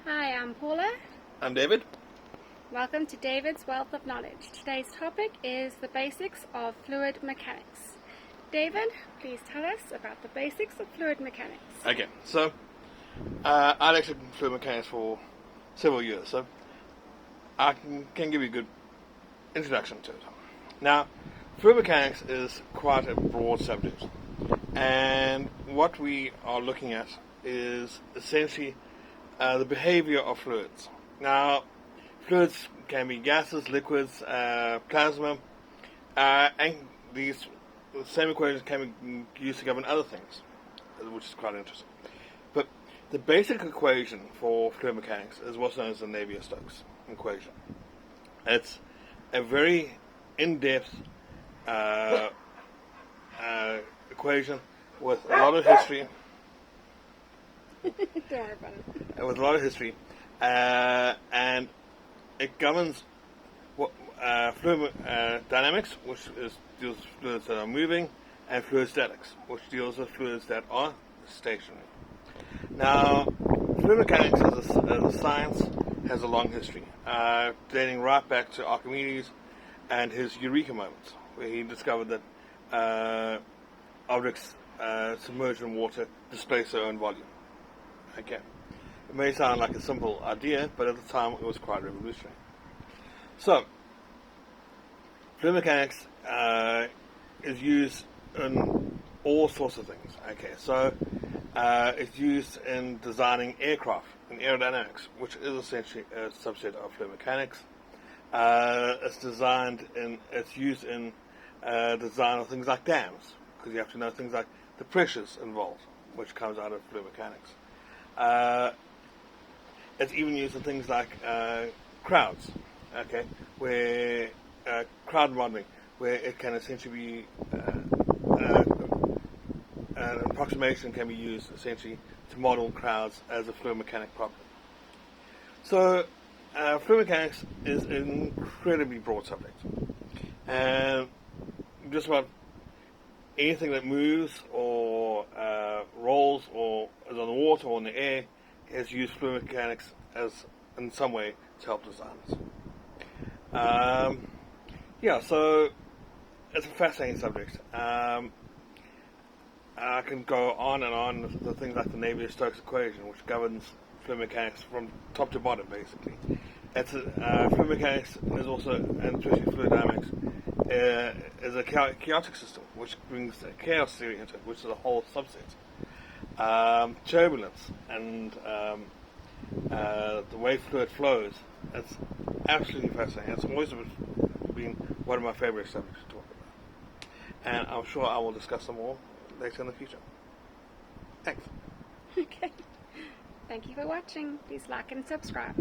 Hi, I'm Paula. I'm David. Welcome to David's Wealth of Knowledge. Today's topic is the basics of fluid mechanics. David, please tell us about the basics of fluid mechanics. Okay, so I lectured in fluid mechanics for several years, so I can give you a good introduction to it. Now, fluid mechanics is quite a broad subject, and what we are looking at is essentially the behavior of fluids. Now, fluids can be gases, liquids, plasma, and these same equations can be used to govern other things, which is quite interesting. But the basic equation for fluid mechanics is what's known as the Navier-Stokes equation. It's a very in-depth equation with a lot of history. Don't worry about it. With a lot of history, and it governs what fluid dynamics, which deals with fluids that are moving, and fluid statics, which deals with fluids that are stationary. Now, fluid mechanics as a science has a long history, dating right back to Archimedes and his Eureka moments, where he discovered that objects submerged in water displace their own volume. Okay. It may sound like a simple idea, but at the time it was quite revolutionary. So, fluid mechanics is used in all sorts of things. Okay, so it's used in designing aircraft and aerodynamics, which is essentially a subset of fluid mechanics. It's used in design of things like dams, because you have to know things like the pressures involved, which comes out of fluid mechanics. It's even used in things like crowds, okay, where crowd modeling, where it can essentially be an approximation can be used essentially to model crowds as a fluid mechanic problem. So, fluid mechanics is an incredibly broad subject, and just about anything that moves or rolls or is on the water or in the air has used fluid mechanics as in some way to help design it. So it's a fascinating subject. I can go on and on with the things like the Navier-Stokes equation, which governs fluid mechanics from top to bottom, basically. Fluid mechanics is also, and especially fluid dynamics, is a chaotic system, which brings a chaos theory into it, which is a whole subset. Turbulence and the way fluid flows, it's absolutely fascinating. It's always been one of my favorite subjects to talk about. And I'm sure I will discuss some more later in the future. Thanks. Okay. Thank you for watching. Please like and subscribe.